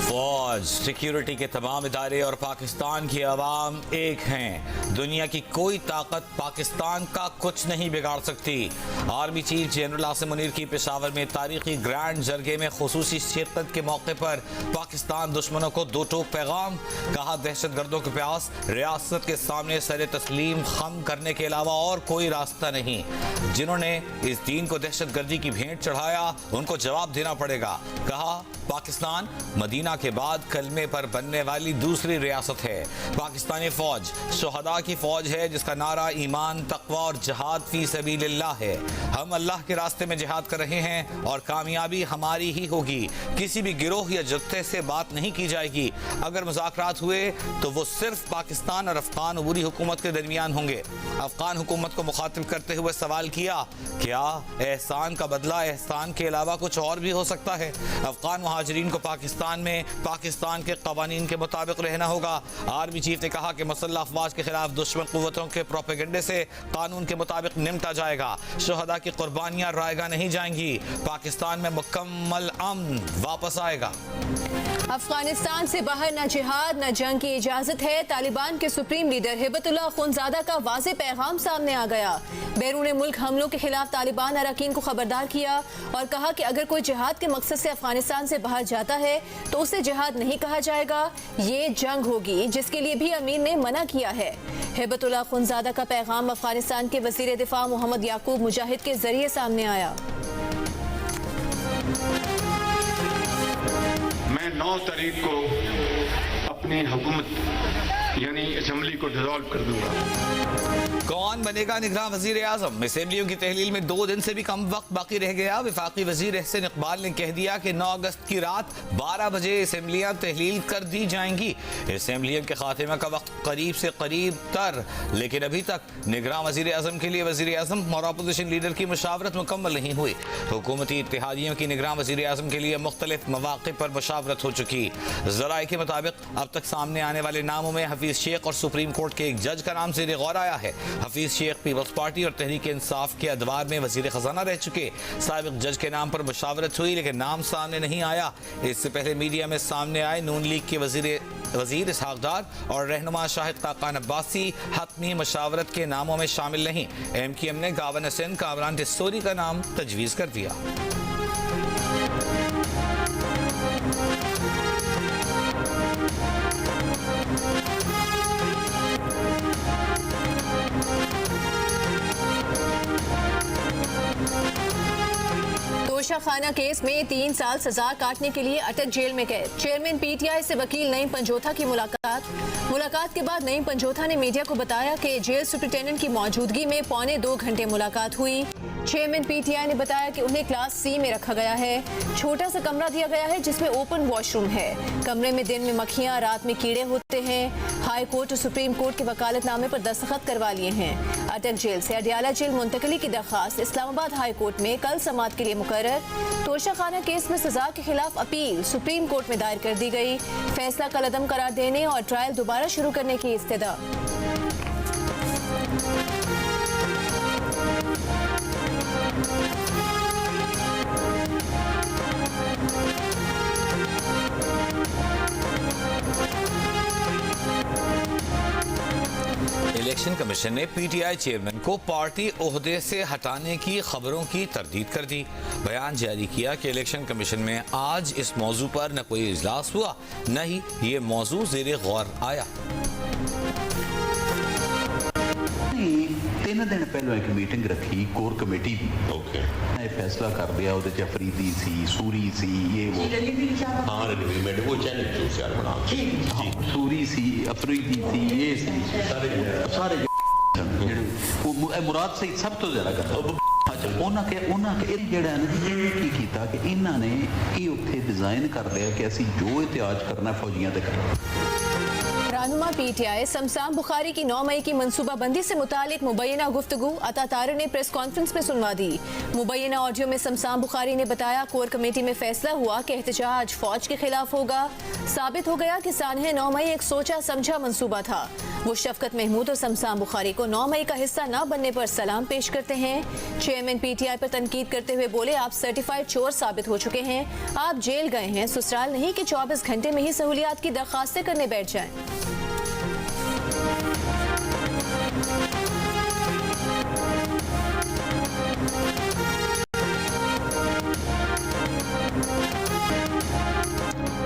फौज, सिक्योरिटी के तमाम इदारे और पाकिस्तान की आवाम एक हैं। दुनिया की कोई ताकत पाकिस्तान का कुछ नहीं बिगाड़ सकती। Army chief general Asim Munir की पेशावर में तारीखी ग्रैंड जरगे में खुसूसी शिरकत के मौके पर पाकिस्तान दुश्मनों को दो टोक पैगाम। कहा, दहशतगर्दों के पास रियासत के सामने सर तस्लीम खम करने के अलावा और कोई रास्ता नहीं। जिन्होंने इस दीन को दहशतगर्दी की भेंट चढ़ाया उनको जवाब देना पड़ेगा। कहा, पाकिस्तान मदीना के बाद कलमे पर बनने वाली दूसरी रियासत है। पाकिस्तानी फौज शुहदा की फौज है जिसका नारा ईमान, तकवा और जिहाद फी सबीलिल्लाह है। हम अल्लाह के रास्ते में जिहाद कर रहे हैं और कामयाबी हमारी ही होगी। किसी भी गिरोह या जत्थे से बात नहीं की जाएगी। अगर मुज़ाकरात हुए तो वो सिर्फ पाकिस्तान और अफगान अबूरी हुकूमत के दरमियान होंगे। अफगान हुकूमत को मुखातिब करते हुए सवाल किया, क्या एहसान का बदला एहसान के अलावा कुछ और भी हो सकता है? अफगान मुहाजिरीन को पाकिस्तान में पाकिस्तान के कवानीन के मुताबिक रहना होगा। आर्मी चीफ ने कहा कि मुसल्लह अफवाज के खिलाफ दुश्मन कुव्वतों के प्रोपेगेंडे से कानून के मुताबिक निमटा जाएगा। शुहदा की कुर्बानियां रायगा नहीं जाएंगी। पाकिस्तान में मुकम्मल अमन वापस आएगा। अफगानिस्तान से बाहर न जिहाद न जंग की इजाजत है। तालिबान के सुप्रीम लीडर हिबतुल्लाह खुनजादा का वाज़े पैगाम सामने आ गया। बैरून मुल्क हमलों के खिलाफ तालिबान अरकान को खबरदार किया और कहा कि अगर कोई जिहाद के मकसद से अफगानिस्तान से बाहर जाता है तो उसे जिहाद नहीं कहा जाएगा, ये जंग होगी, जिसके लिए भी अमीर ने मना किया है। हिबतुल्लाह खुनजादा का पैगाम अफगानिस्तान के वज़ीर दिफा मोहम्मद याकूब मुजाहिद के जरिए सामने आया। मैं 9 तारीख को अपनी हुकूमत यानी असेंबली को डिसॉल्व कर दूंगा। कौन बनेगा निगरान वजीर आजम? असेंबलियों की तहलील में 2 दिन से भी कम वक्त बाकी रह गया। वफाकी वजीर एहसन इकबाल ने कह दिया कि 9 अगस्त की रात 12 बजे असेंबलियां तहलील कर दी जाएंगी। असेंबलियों के खात्मे का वक्त करीब से करीब तर, लेकिन अभी तक निगरान वजीर आजम के लिए वजीर आजम और अपोजिशन लीडर की मुशावरत मुकम्मल नहीं हुई। हुकूमती इत्तेहादियों की निगरान वजीर आजम के लिए मुख्तलिफ मवाक़े पर मुशावरत हो चुकी। ज़राए के मुताबिक अब तक सामने आने वाले नामों में हफीज शेख और सुप्रीम कोर्ट के एक जज का नाम ज़ेर गौर आया है। हफीज शेख पीपल्स पार्टी और तहरीक इंसाफ के अदवार में वजीर खजाना रह चुके। साबिक जज के नाम पर मुशावरत हुई लेकिन नाम सामने नहीं आया। इससे पहले मीडिया में सामने आए नून लीग के वजीर इसहाक डार और रहनुमा शाहिद खाकान अब्बासी हतमी मशावरत के नामों में शामिल नहीं। MQM ने गावन हसन कामरान डिस्टोरी का नाम तजवीज़ कर दिया। तोशा खाना केस में 3 साल सजा काटने के लिए अटक जेल में कैद। चेयरमैन PTI से वकील नईम पंजोथा की मुलाकात के बाद नईम पंजोथा ने मीडिया को बताया कि जेल सुप्रिंटेंडेंट की मौजूदगी में 2.25 घंटे मुलाकात हुई। चेयरमैन PTI ने बताया कि उन्हें क्लास C में रखा गया है। छोटा सा कमरा दिया गया है जिसमें ओपन वॉशरूम है। कमरे में दिन में मक्खियां, रात में कीड़े होते हैं। हाई कोर्ट और सुप्रीम कोर्ट के वकालतनामे पर दस्तखत करवा लिए हैं। अटक जेल से अडियाला जेल मुंतकली की दरखास्त इस्लामाबाद हाई कोर्ट में कल समाअत के लिए मुकर्रर। तोशा खाना केस में सजा के खिलाफ अपील सुप्रीम कोर्ट में दायर कर दी गई। फैसला कलअदम करार देने और ट्रायल दोबारा शुरू करने की इस्तदा। इलेक्शन कमीशन ने PTI चेयरमैन को पार्टी ओहदे से हटाने की खबरों की तरदीद कर दी। बयान जारी किया कि इलेक्शन कमीशन में आज इस मौजू पर न कोई इजलास हुआ न ही ये मौजू ज़ेरे गौर आया। 3 दिन पहले एक मीटिंग रखी कोर कमेटी की। ओके, फैसला कर दिया ਉਹਦੇ ਚ अफरीदी सी, सूरी सी, ये वो हाँ रिलीवमेंट वो चैनल जो यार बना सूरी सी, अफरीदी सी, ये सी, सारे वो मुराद से सब तो ज्यादा करता। अच्छा, ਉਹਨਾਂ ਕੇ ਜਿਹੜਾ ਨਾ ਕੀ ਕੀਤਾ ਕਿ ਇਹਨਾਂ ਨੇ ਇਹ ਉੱਥੇ ਡਿਜ਼ਾਈਨ ਕਰ ਲਿਆ ਕਿ ਅਸੀਂ ਜੋ ਇਤਿਹਾਜ ਕਰਨਾ ਫੌਜੀਆਂ ਤੇ ਕਰਨਾ। रहनुमा PTI समसाम बुखारी की 9 मई की मनसूबाबंदी से मुतालिक मुबैना गुफ्तगू अता तारिर ने प्रेस कॉन्फ्रेंस में सुनवा दी। मुबैना ऑडियो में समसाम बुखारी ने बताया कोर कमेटी में फैसला हुआ कि एहतजाज फौज के खिलाफ होगा। साबित हो गया कि सानहे 9 मई एक सोचा समझा मंसूबा था। वो शफकत महमूद और समसाम बुखारी को 9 मई का हिस्सा न बनने पर सलाम पेश करते हैं। चेयरमैन PTI पर तनकीद करते हुए बोले, आप सर्टिफाइड चोर साबित हो चुके हैं, आप जेल गए हैं, ससुराल नहीं कि 24 घंटे में ही सहूलियात की दरखास्तें करने बैठ जाएं।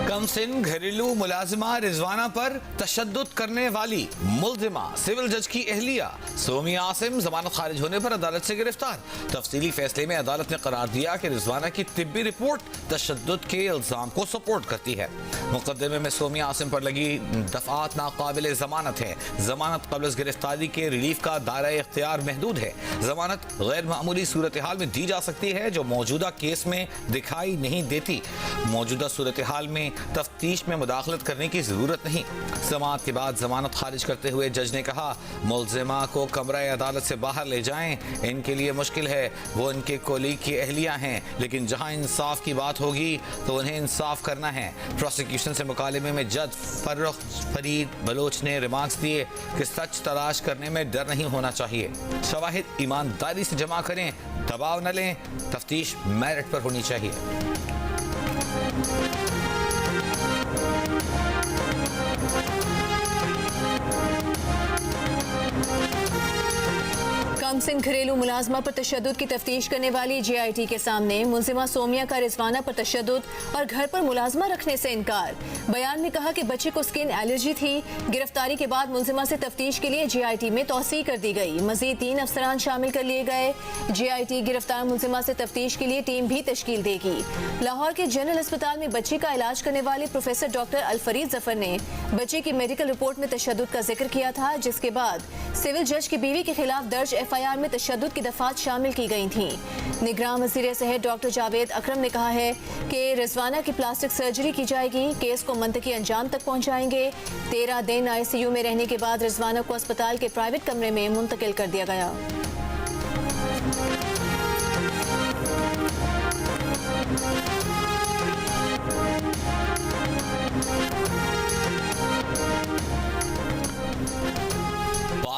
कमसिन घरेलू मुलाजिमा रिजवाना पर तशद्दुद करने वाली मुल्जिमा सिविल जज की अहलिया सोमिया आसिम जमानत खारिज होने पर अदालत से गिरफ्तार। तफसीली फैसले में अदालत ने करार दिया कि रिजवाना की तिब्बी रिपोर्ट तशद्दुद के इल्जाम को सपोर्ट करती है। मुकदमे में सोमिया आसिम पर लगी दफात नाकाबिल जमानत है। जमानत कब्ल गिरफ्तारी के रिलीफ का दायरा इख्तियार महदूद है। जमानत गैर मामूली सूरत हाल में दी जा सकती है जो मौजूदा केस में दिखाई नहीं देती। मौजूदा सूरत हाल में तफ्तीश में मुदाखलत करने की जरूरत नहीं। समाअत के बाद जमानत खारिज करते हुए जज ने कहा, मुल्जिमा को कमरा अदालत से बाहर ले जाएं, इनके लिए मुश्किल है, वो इनके कोलीग की अहलिया हैं, लेकिन जहां इंसाफ की बात होगी तो उन्हें इंसाफ करना है। प्रोसिक्यूशन से मुकालमे में जज फरीद बलोच ने रिमार्क्स दिए कि सच तलाश करने में डर नहीं होना चाहिए, शवाहिद ईमानदारी से जमा करें, दबाव न लें, तफ्तीश मेरिट पर होनी चाहिए। कमसिन घरेलू मुलाजमा पर तशद्दुद की तफ्तीश करने वाली JIT के सामने मुल्जिमा सोमिया का रिजवाना पर तशद्दुद और घर पर मुलाजमा रखने से इनकार। बयान में कहा कि बच्चे को स्किन एलर्जी थी। गिरफ्तारी के बाद मुल्जिमा से तफ्तीश के लिए JIT में तौसीह कर दी गई। मजीद 3 अफसरान शामिल कर लिए गए। JIT गिरफ्तार मुल्जिमा से तफ्तीश के लिए टीम भी तश्कील देगी। लाहौर के जनरल अस्पताल में बच्चे का इलाज करने वाले प्रोफेसर डॉक्टर अलफरीद जफर ने बच्चे की मेडिकल रिपोर्ट में तशद्दुद का जिक्र किया था, जिसके बाद सिविल जज की बीवी के खिलाफ दर्ज FIR में तशद्दुद की दफात शामिल की गई थी। निगरान वज़ीर सेहत डॉक्टर जावेद अकरम ने कहा है कि रिजवाना की प्लास्टिक सर्जरी की जाएगी, केस को मंतकी अंजाम तक पहुंचाएंगे। 13 दिन ICU में रहने के बाद रिजवाना को अस्पताल के प्राइवेट कमरे में मुंतकिल कर दिया गया।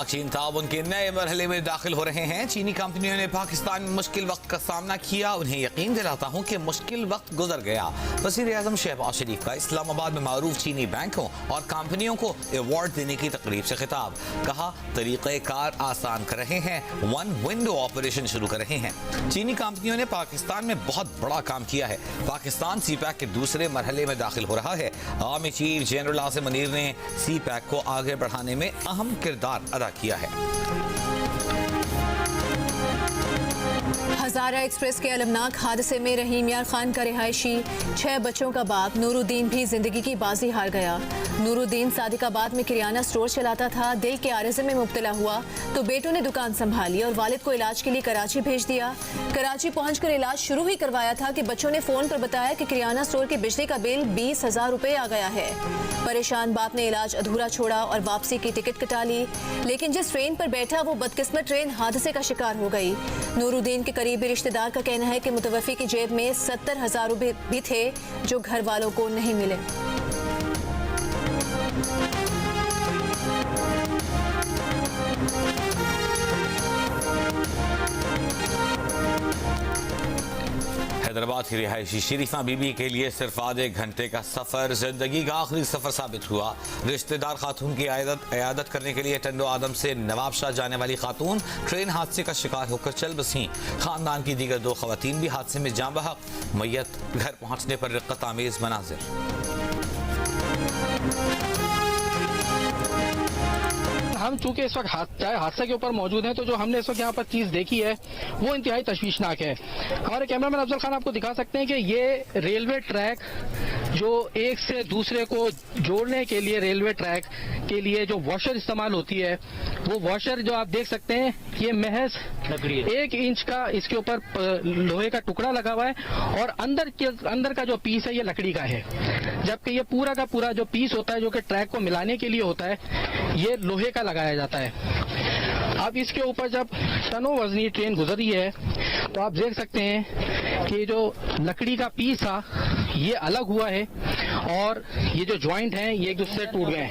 चीन ताउन के नए मरहले में दाखिल हो रहे हैं। चीनी कंपनियों ने पाकिस्तान में मुश्किल वक्त का सामना किया, उन्हें यकीन दिलाता हूं कि मुश्किल वक्त गुजर गया। वज़ीर आज़म शहबाज शरीफ का इस्लामाबाद में मारूफ चीनी बैंकों और कंपनियों को अवार्ड देने की तकरीब से खिताब। कहा, तरीक़ेकार आसान कर रहे हैं, वन विंडो ऑपरेशन शुरू कर रहे हैं। चीनी कंपनियों ने पाकिस्तान में बहुत बड़ा काम किया है। पाकिस्तान CPEC के दूसरे मरहले में दाखिल हो रहा है। Army chief general Asim Munir ने CPEC को आगे बढ़ाने में अहम किरदार अदा किया है। हजारा एक्सप्रेस के अलमनाक हादसे में रहीम यार खान का रिहायशी 6 बच्चों का बाप नूरुद्दीन भी जिंदगी की बाजी हार गया। नूरुद्दीन सादिकाबाद में किराना स्टोर चलाता था। दिल के आरिज़े में मुब्तला हुआ तो बेटों ने दुकान संभाली और वालिद को इलाज के लिए कराची भेज दिया। कराची पहुंचकर इलाज शुरू ही करवाया था कि बच्चों ने फोन पर बताया कि किराना स्टोर के बिजली का बिल 20,000 रुपए आ गया है। परेशान बाप ने इलाज अधूरा छोड़ा और वापसी की टिकट कटा ली, लेकिन जिस ट्रेन पर बैठा वो बदकिस्मत ट्रेन हादसे का शिकार हो गई। नूरुद्दीन के करीबी रिश्तेदार का कहना है कि मुतवफ़ी की जेब में 70,000 रुपए भी थे जो घर वालों को नहीं मिले। हैदराबाद की रिहायशी शरीफा बीबी के लिए सिर्फ आधे घंटे का सफर जिंदगी का आखिरी सफर साबित हुआ। रिश्तेदार खातून की इयादत करने के लिए टंडो आदम से नवाबशाह जाने वाली खातून ट्रेन हादसे का शिकार होकर चल बसी। खानदान की दीगर 2 खवातीन भी हादसे में जाँ बहक। मैयत घर पहुंचने पर रिक्कत आमेज मनाजिर। हम चूंकि इस वक्त हादसे के ऊपर मौजूद हैं, तो जो हमने इस वक्त यहाँ पर चीज देखी है वो इंतहाई तशवीशनाक है। हमारे कैमरामैन अफजल खान आपको दिखा सकते हैं कि ये रेलवे ट्रैक जो एक से दूसरे को जोड़ने के लिए, रेलवे ट्रैक के लिए जो वॉशर इस्तेमाल होती है, वो वॉशर जो आप देख सकते हैं ये महज 1 इंच का इसके ऊपर लोहे का टुकड़ा लगा हुआ है और अंदर का जो पीस है ये लकड़ी का है, जबकि ये पूरा का पूरा जो पीस होता है जो कि ट्रैक को मिलाने के लिए होता है ये लोहे का लगाया जाता है। अब इसके ऊपर जब टनों वजनी ट्रेन गुजरी है तो आप देख सकते हैं कि जो लकड़ी का पीस था ये अलग हुआ है और ये जो जॉइंट हैं ये एक दूसरे से टूट गए हैं।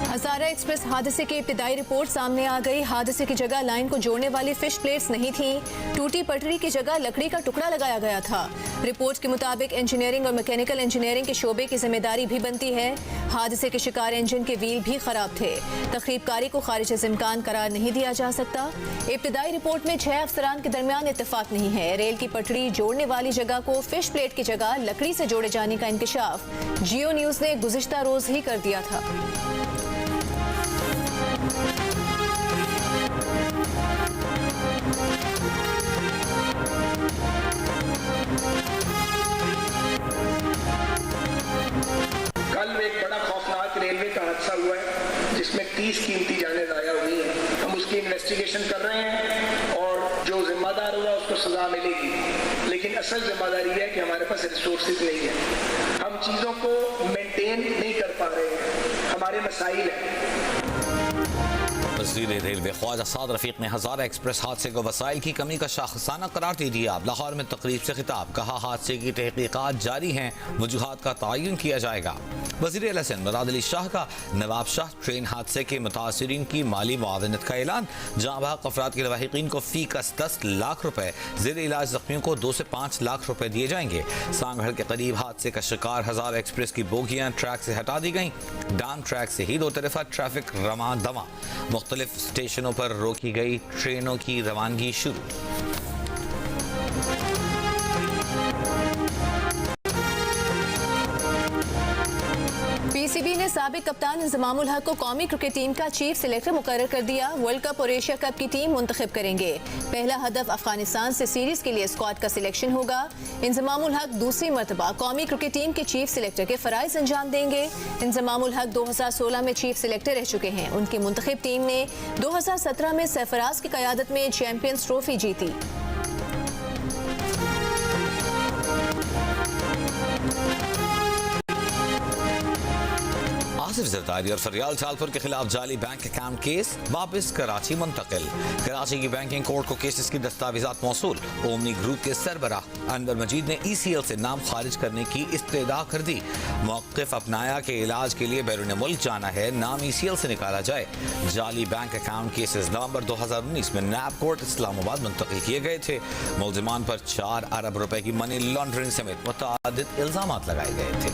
हजारा एक्सप्रेस हादसे की इब्तिदाई रिपोर्ट सामने आ गई। हादसे की जगह लाइन को जोड़ने वाली फिश प्लेट्स नहीं थी, टूटी पटरी की जगह लकड़ी का टुकड़ा लगाया गया था। रिपोर्ट के मुताबिक इंजीनियरिंग और मैकेनिकल इंजीनियरिंग के शोबे की जिम्मेदारी भी बनती है। हादसे के शिकार इंजन के व्हील भी खराब थे। तखरीबकारी को खारिज अज़ इम्कान करार नहीं दिया जा सकता। इब्तिदाई रिपोर्ट में 6 अफसरान के दरमियान इत्तेफाक नहीं है। रेल की पटरी जोड़ने वाली जगह को फिश प्लेट की जगह लकड़ी से जोड़े जाने का इंकशाफ जियो न्यूज ने गुज़िश्ता रोज ही कर दिया था। कल एक बड़ा खौफनाक रेलवे का हादसा हुआ है जिसमें 30 कीमती जानें ज़ाया हुई हैं। हम उसकी इन्वेस्टिगेशन कर रहे हैं और जो जिम्मेदार हुआ उसको सजा मिलेगी, लेकिन असल जिम्मेदारी है कि हमारे पास रिसोर्सेज नहीं है, हम चीज़ों को मेंटेन नहीं कर पा रहे हैं, हमारे मसाइल हैं। वज़ीर रेलवे ख्वाजा साद रफीक ने हज़ारा एक्सप्रेस हादसे को वसाइल की कमी का शाखसाना करार दे दिया। लाहौर में तकरीब से खिताब, कहा हादसे की तहकीकात जारी हैं, वजूहात का तयन किया जाएगा। वज़ीर आला सिंध मुराद अली शाह का नवाब शाह ट्रेन हादसे के मुतासरीन की माली मुआवनत का ऐलान। जहाँ बहक अफराद के लवाहिकीन को फी कस 10 लाख रुपए, ज़ेर इलाज जख्मियों को 2 से 5 लाख रुपए दिए जाएंगे। सांगढ़ के करीब हादसे का शिकार हज़ारा एक्सप्रेस की बोगियां ट्रैक से हटा दी गई। डान ट्रैक से ही 2 तरफा ट्रैफिक रवा दवा, मुख्तलिफ स्टेशनों पर रोकी गई ट्रेनों की रवानगी शुरू। पीसीबी ने साबिक कप्तान इंजमामुल हक को कौमी क्रिकेट टीम का चीफ सिलेक्टर मुकर्रर कर दिया। वर्ल्ड कप और एशिया कप की टीम मुंतखब करेंगे। पहला हदफ अफगानिस्तान से सीरीज के लिए स्क्वाड का सिलेक्शन होगा। इंजमामुल हक दूसरी मरतबा कौमी क्रिकेट टीम के चीफ सिलेक्टर के फराइज अंजाम देंगे। इंजमामुल हक 2016 में चीफ सिलेक्टर रह चुके हैं। उनकी मुंतखब टीम ने 2017 में सरफराज की क़यादत में चैंपियंस ट्रॉफी जीती। आसिफ जरदारी और फरियाल सालपुर के खिलाफ जाली बैंक अकाउंट केस वापस कराची मुंतकिल। कराची की बैंकिंग कोर्ट को केसेस की दस्तावेजात मौसूल। ओमनी ग्रुप के सरबराह अनवर मजीद ने ECL से नाम खारिज करने की इस्तदा कर दी। मौक़िफ़ अपनाया कि इलाज के लिए बैरून मुल्क जाना है, नाम ECL से निकाला जाए। जाली बैंक अकाउंट केसेस नवंबर 2019 में नैब कोर्ट इस्लामाबाद मुंतकिल किए गए थे। मुलजिमान पर 4 अरब रुपए की मनी लॉन्ड्रिंग समेत मुतअद्दिद इल्जामात लगाए गए थे।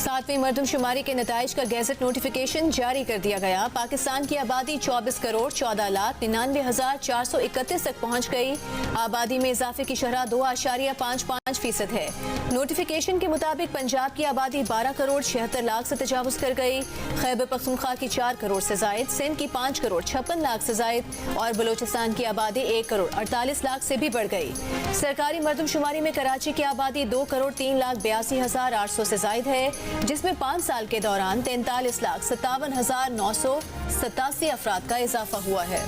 7वीं मरदमशुमारी के नताइज का गैजेट नोटिफिकेशन जारी कर दिया गया। पाकिस्तान की आबादी 24 करोड़ 14 लाख 99,431 तक पहुँच गई। आबादी में इजाफे की शरह 2.55% है। नोटिफिकेशन के मुताबिक पंजाब की आबादी 12 करोड़ 76 लाख से तजावुज कर गई। खैबर पख्तूनख्वा की 4 करोड़ से जायद, सिंध की 5 करोड़ 56 लाख से जायद और बलोचिस्तान की आबादी 1 करोड़ 48 लाख से भी बढ़ गई। सरकारी मरदमशुमारी में कराची की आबादी 2 करोड़ 3 लाख 82,800 से जायद है, जिसमें 5 साल के दौरान 43 लाख 57,987 अफराद का इजाफा हुआ है।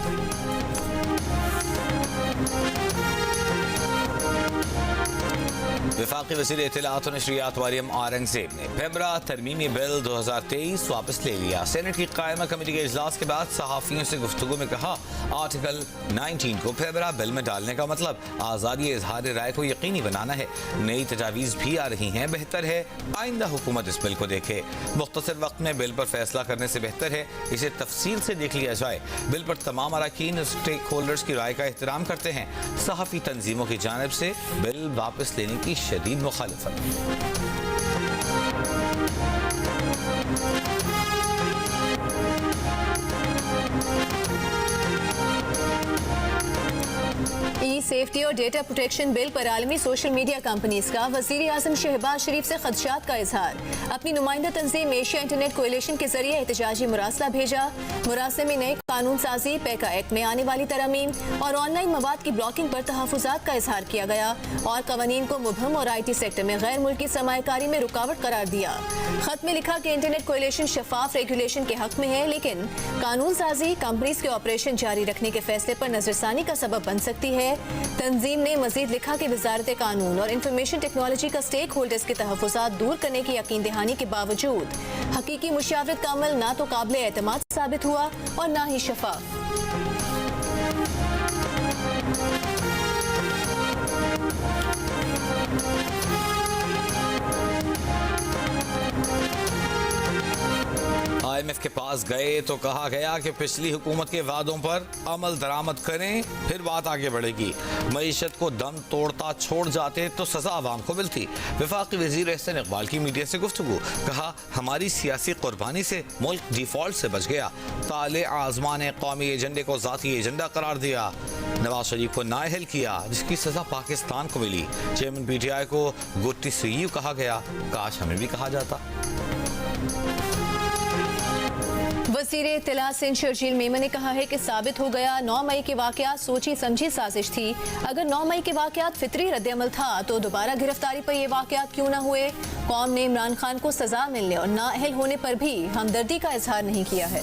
वफाकी वज़ीर इत्तलाआत और नशरियात मरियम औरंगज़ेब ने पेमरा तरमीमी बिल 2023 वापस ले लिया। सेनेट की कायमा कमेटी के इजलास के बाद सहाफ़ियों से गुफ्तगू में कहा, आर्टिकल 19 को पेमरा बिल में डालने का मतलब आज़ादी इजहार राय को यकीनी बनाना है। नई तजावीज़ भी आ रही हैं, बेहतर है आइंदा हुकूमत इस बिल को देखे। मुख्तसर वक्त में बिल पर फैसला करने से बेहतर है इसे तफसील से देख लिया जाए। बिल पर तमाम अरकान स्टेक होल्डर्स की राय का एहतराम करते हैं। सहाफ़ी तंजीमों की जानिब से बिल वापस लेने की शदीद मुखालिफत। सेफ्टी और डेटा प्रोटेक्शन बिल पर आलमी सोशल मीडिया कंपनीज का वजीर आजम शहबाज शरीफ से खदशात का इजहार। अपनी नुमाइंदा तंजीम एशिया इंटरनेट कोएलिशन के जरिए एहतजाजी मुरासला भेजा। मुरासले में नए कानून साजी, पैका एक्ट में आने वाली तरमीम और ऑनलाइन मवाद की ब्लॉकिंग पर तहफुजात का इजहार किया गया और कवानीन को मुबहम और IT सेक्टर में गैर मुल्की सरमायाकारी में रुकावट करार दिया। खत में लिखा कि इंटरनेट कोएलिशन शफाफ रेगुलेशन के हक में है, लेकिन कानून साजी कंपनीज के ऑपरेशन जारी रखने के फैसले पर नजरसानी का सबब बन सकती है। तंजीम ने मजीद लिखा कि वजारत कानून और इंफॉर्मेशन टेक्नोलॉजी का स्टेक होल्डर्स के तहफुजात दूर करने की यकीन दहानी के बावजूद हकीकी मुशावरत का अमल ना तो काबिल एतमाद साबित हुआ और ना ही शफाफ। IMF के पास गए तो कहा गया कि पिछली हुकूमत के वादों पर अमल दरामद करें, फिर बात आगे बढ़ेगी। मईशत को दम तोड़ता छोड़ जाते तो सजा आवाम को मिलती। वफाकी वजीर एहसन इकबाल की मीडिया से गुफ्तगू, कहा हमारी सियासी कुर्बानी से मुल्क डिफॉल्ट से बच गया। ताले आजमा ने कौमी एजेंडे को जाती एजेंडा करार दिया। नवाज शरीफ को नाअहल किया, जिसकी सजा पाकिस्तान को मिली। चेयरमैन PTI को गुड टू सी यू कहा गया, काश हमें भी कहा जाता। वज़ीर इत्तला सिंध शर्जील मेमन ने कहा है कि साबित हो गया 9 मई के वाक़यात सोची समझी साजिश थी। अगर 9 मई के वाक़यात फितरी रद्द-ए-अमल था तो दोबारा गिरफ्तारी पर ये वाक़यात क्यों न हुए। कौम ने इमरान खान को सजा मिलने और नाअहल होने पर भी हमदर्दी का इजहार नहीं किया है।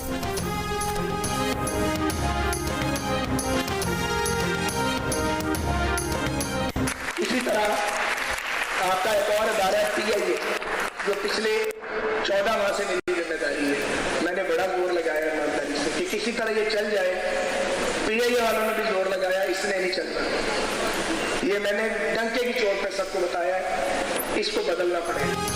इसी तरह आपका एक और अदारा PIA जो पिछले 14 माह से मेरी जिम्मेदारी है, मैंने बड़ा जोर लगाया ईमानदारी से कि किसी तरह ये चल जाए। PIA वालों ने भी जोर लगाया, इसने नहीं चलना। ये मैंने डंके की चोट पे सबको बताया है, इसको बदलना पड़ेगा।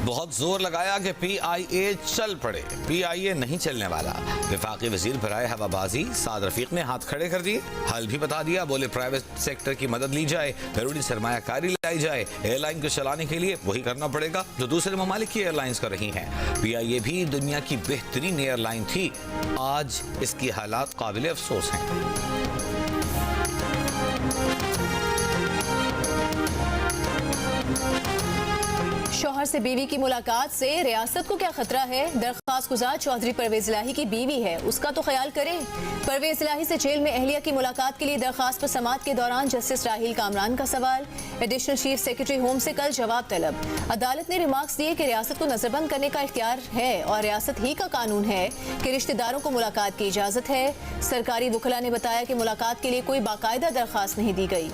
बहुत जोर लगाया कि PIA चल पड़े, PIA नहीं चलने वाला। वफाकी वजीर बराए हवाबाजी साद रफीक ने हाथ खड़े कर दिए, हल भी बता दिया। बोले प्राइवेट सेक्टर की मदद ली जाए, जरूरी सरमायाकारी लाई जाए। एयरलाइन को चलाने के लिए वही करना पड़ेगा जो दूसरे ममालिक की एयरलाइंस कर रही हैं। PIA भी दुनिया की बेहतरीन एयरलाइन थी, आज इसकी हालात काबिल अफसोस हैं। शौहर से बीवी की मुलाकात से रियासत को क्या खतरा है। दरख्वास्त गुजार चौधरी परवेज इलाही की बीवी है, उसका तो ख्याल करें। परवेज इलाही से जेल में अहलिया की मुलाकात के लिए दरख्वास्त पर समाअत के दौरान जस्टिस राहील कामरान का सवाल। एडिशनल चीफ सेक्रेटरी होम से कल जवाब तलब। अदालत ने रिमार्क्स दिए कि रियासत को नजरबंद करने का इख्तियार है और रियासत ही का कानून है कि रिश्तेदारों को मुलाकात की इजाजत है। सरकारी वकला ने बताया कि मुलाकात के लिए कोई बाकायदा दरख्वास्त नहीं दी गई।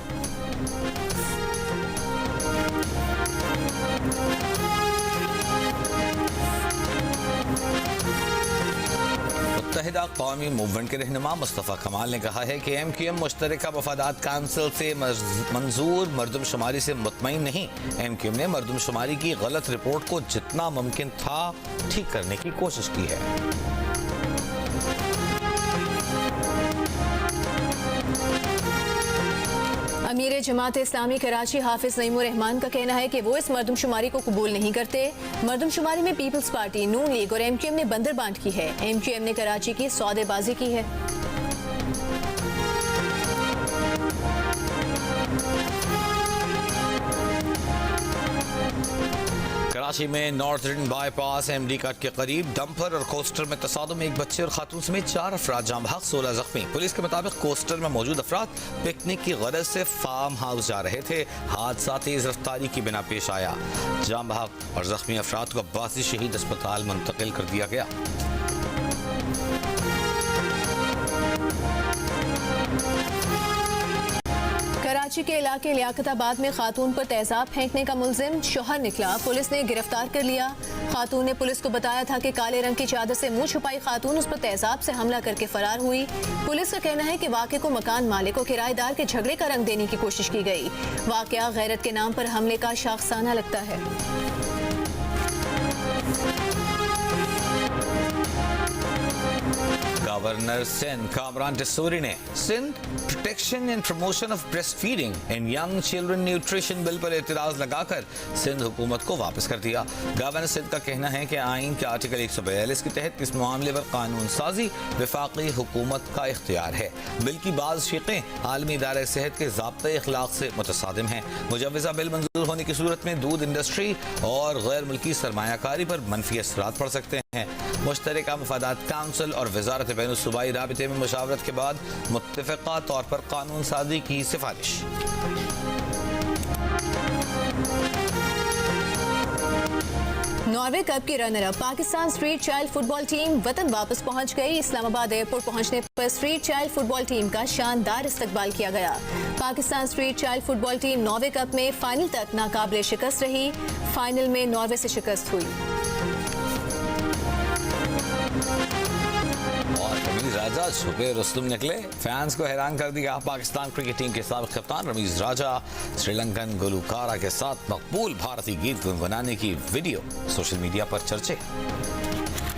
मुत्तहिदा कौमी मूवमेंट के रहनुमा मुस्तफ़ा कमाल ने कहा है कि MQM मुश्तरका मफादात काउंसिल से मंजूर मरदमशुमारी से मुतमईन नहीं। MQM ने मरदमशुमारी की गलत रिपोर्ट को जितना मुमकिन था ठीक करने की कोशिश की है। अमीर जमात इस्लामी कराची हाफिज नईमुर रहमान का कहना है कि वो इस मरदमशुमारी को कबूल नहीं करते। मरदमशुमारी में पीपल्स पार्टी, नून लीग और MQM ने बंदरबांट की है। MQM ने कराची की सौदेबाजी की है। कराची में north ring bypass MD cut के करीब डंपर और कोस्टर में तसादुम में एक बच्चे और खातून समेत 4 अफराद जाम बहक, 16 जख्मी। पुलिस के मुताबिक कोस्टर में मौजूद अफराद पिकनिक की गरज से फार्म हाउस जा रहे थे। हादसा तेज रफ्तारी की बिना पेश आया। जाम बहक और जख्मी अफराद को अब्बासी शहीद अस्पताल मुंतकिल कर दिया गया। कराची के इलाके लियाकताबाद में खातून पर तेजाब फेंकने का मुलजिम शौहर निकला, पुलिस ने गिरफ्तार कर लिया। खातून ने पुलिस को बताया था कि काले रंग की चादर से मुंह छुपाई खातून उस पर तेजाब से हमला करके फरार हुई। पुलिस का कहना है कि वाक़े को मकान मालिक और किराएदार के झगड़े का रंग देने की कोशिश की गई। वाक़या गैरत के नाम पर हमले का शाखसाना लगता है। गवर्नर सिंध कामरान टिस्सूरी ने Sindh protection and promotion of breastfeeding and young children nutrition bill पर एतराज लगाकर सिंध हुकूमत को वापस कर दिया। गवर्नर सिंध का कहना है कि आइन के आर्टिकल 142 के तहत इस मामले पर कानून साजी वफाकी हुकूमत का इख्तियार है। बिल की बाज़ शिक़ें आलमी इदारे सेहत के ज़ाब्ते अखलाक से मुतसादिम हैं। मुजव्वज़ा बिल मंजूर होने की सूरत में दूध इंडस्ट्री और गैर मुल्की सरमायाकारी पर मनफी असरात पड़ सकते हैं। मुश्तरका मफादात काउंसिल और वजारत बैनुल सूबाई राबिते में मुशावरत के बाद मुत्तफ़िक़ा तौर पर कानून साजी की सिफारिश। नॉर्वे कप की runner up Pakistan street child football team वतन वापस पहुंच गई। इस्लामाबाद एयरपोर्ट पहुंचने पर स्ट्रीट चाइल्ड फुटबॉल टीम का शानदार इस्तकबाल किया गया। Pakistan street child football team Norway cup में फाइनल तक नाकाबिले शिकस्त रही। फाइनल में नॉर्वे से शिकस्त हुई। और रमीज राजा छुपे रुस्तुम निकले, फैंस को हैरान कर दिया। पाकिस्तान क्रिकेट टीम के साबिक कप्तान रमीज राजा श्रीलंकन गुलकारा के साथ मकबूल भारतीय गीत गुनगुनाने की वीडियो सोशल मीडिया पर चर्चे।